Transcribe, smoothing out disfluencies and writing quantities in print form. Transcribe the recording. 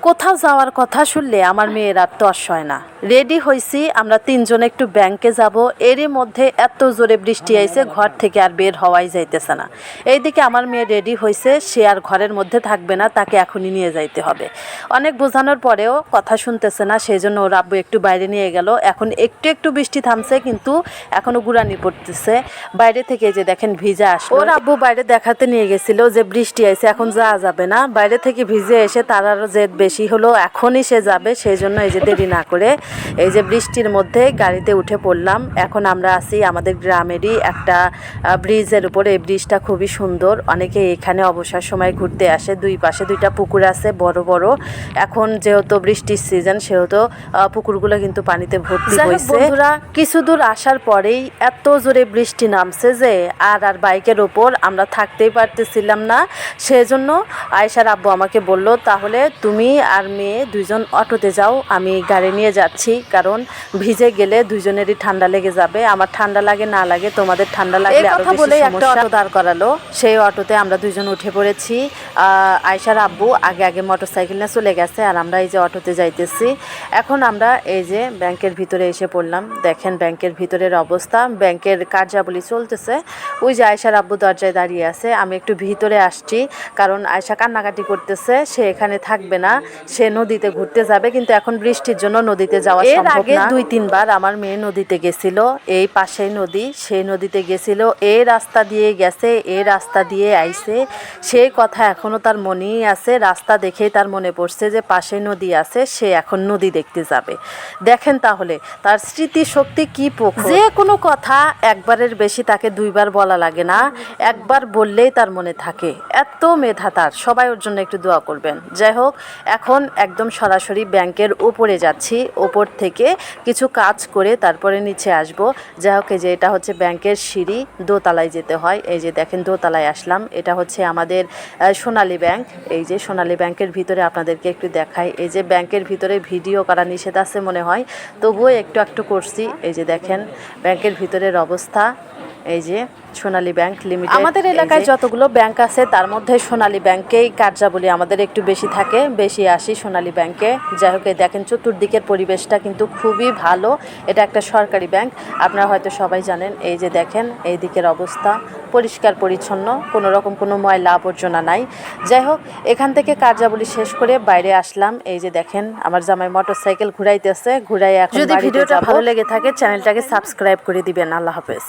কোথাও যাওয়ার কথা শুনলে আমার মেয়ের আর তর হয় না। রেডি হয়েছি, আমরা তিনজন একটু ব্যাংকে যাব। এরই মধ্যে এত জোরে বৃষ্টি আইছে, ঘর থেকে আর বের হওয়াই যাইতেছে না। এইদিকে আমার মেয়ে রেডি হয়েছে, সে আর ঘরের মধ্যে থাকবে না, তাকে এখনই নিয়ে যাইতে হবে। অনেক বোঝানোর পরেও কথা শুনতেছে না, সেই জন্য ওর আব্বু একটু বাইরে নিয়ে গেল। এখন একটু একটু বৃষ্টি থামছে, কিন্তু এখনও গুড়ানি পড়তেছে। বাইরে থেকে যে দেখেন ভিজা আসলো। ওর আব্বু বাইরে দেখাতে নিয়ে গেছিল যে বৃষ্টি আইছে, এখন যাওয়া যাবে না। বাইরে থেকে ভিজে এসে তার আরও জেদ বেশি হলো, এখনই সে যাবে। সেই জন্য এই যে দেরি না করে এই যে বৃষ্টির মধ্যে গাড়িতে উঠে পড়লাম। এখন আমরা আছি আমাদের গ্রামেরই একটা ব্রিজের উপরে। এই ব্রিজটা খুবই সুন্দর, অনেকে এখানে অবসর সময় ঘুরতে আসে। দুই পাশে দুইটা পুকুর আছে বড় বড়। এখন যেহেতু বৃষ্টির সিজন, সেহেতু পুকুরগুলো কিন্তু পানিতে ভর্তি হয়েছে। বন্ধুরা, কিছু দূর আসার পরেই এত জোরে বৃষ্টি নামছে যে আর বাইকের ওপর আমরা থাকতেই পারতেছিলাম না। সেজন্য আয়েশার আব্বু আমাকে বলল, তাহলে তুমি আর মেয়ে দুইজন অটোতে যাও, আমি গাড়ি নিয়ে যাচ্ছি। কারণ ভিজে গেলে দুইজনেরই ঠান্ডা লেগে যাবে। আমার ঠান্ডা লাগে না লাগে, তোমাদের ঠান্ডা লাগলে আরো বেশি সমস্যা। একটা অটো দাঁড় করালো, সেই অটোতে আমরা দুইজন উঠে পড়েছি। আয়েশার আব্বু আগে আগে মোটরসাইকেল নিয়ে চলে গেছে, আর আমরা এই যে অটোতে যাইতেছি। এখন আমরা এই যে ব্যাংকের ভিতরে এসে পড়লাম। দেখেন ব্যাংকের ভিতরের অবস্থা, ব্যাংকের কার্যাবলী চলতেছে। ওই যে আয়েশার আব্বু দরজায় দাঁড়িয়ে আছে। আমি একটু ভিতরে আসছি, কারণ আয়েশা কান্নাকাটি করতেছে, সে এখানে থাকবে না, সে নদীতে ঘুরতে যাবে। কিন্তু এখন বৃষ্টির জন্য নদীতে যাওয়া সম্ভব না। 2-3 বার আমার মেয়ে নদীতে গেছিল, এই পাশেই নদী, সেই নদীতে গেছিল, এই রাস্তা দিয়ে গেছে, এই রাস্তা দিয়ে আইছে। সেই কথা এখনো তার মনেই আছে। রাস্তা দেখেই তার মনে পড়ছে যে পাশে নদী আছে, সে এখন নদী দেখতে যাবে। দেখেন তাহলে তার স্মৃতিশক্তি কি প্রখর। যে কোনো কথা একবারের বেশি তাকে দুইবার বলা লাগে না, একবার বললেই তার মনে থাকে। এত মেধা তার, সবাই ওর জন্য একটু দোয়া করবেন। যাই হোক, এখন একদম সরাসরি ব্যাংকের উপরে যাচ্ছি। ওপর থেকে কিছু কাজ করে তারপরে নিচে আসব। যাই হোক, এই যে এটা হচ্ছে ব্যাংকের সিঁড়ি, দোতলায় যেতে হয়। এই যে দেখেন দোতলায় আসলাম। এটা হচ্ছে আমাদের সোনালী ব্যাংক। এই যে সোনালী ব্যাংকের ভিতরে আপনাদেরকে একটু দেখাই। এই যে ব্যাংকের ভিতরে ভিডিও করা নিষেধ আছে মনে হয়, তবুও একটু একটু করছি। এই যে দেখেন ব্যাংকের ভিতরের অবস্থা। এই যে সোনালী ব্যাংক লিমিটেড। আমাদের এলাকায় যতগুলো ব্যাংক আছে তার মধ্যে সোনালী ব্যাংকেই কার্যাবলী আমাদের একটু বেশি থাকে, বেশি আসি সোনালী ব্যাংকে। যাই হোক, দেখেন চতুর্দিকের পরিবেশটা কিন্তু খুবই ভালো। এটা একটা সরকারি ব্যাংক, আপনারা হয়তো সবাই জানেন। এই যে দেখেন এই দিকের অবস্থা, পরিষ্কার পরিচ্ছন্ন, কোনো রকম কোনো ময়লা আবর্জনা নাই। যাই হোক, এখান থেকে কার্যাবলী শেষ করে বাইরে আসলাম। এই যে দেখেন আমার জামাই মোটরসাইকেল ঘুরাইতেছে, ঘুরাই এখন। যদি ভিডিওটা ভালো লেগে থাকে চ্যানেলটাকে সাবস্ক্রাইব করে দিবেন। আল্লাহ হাফেজ।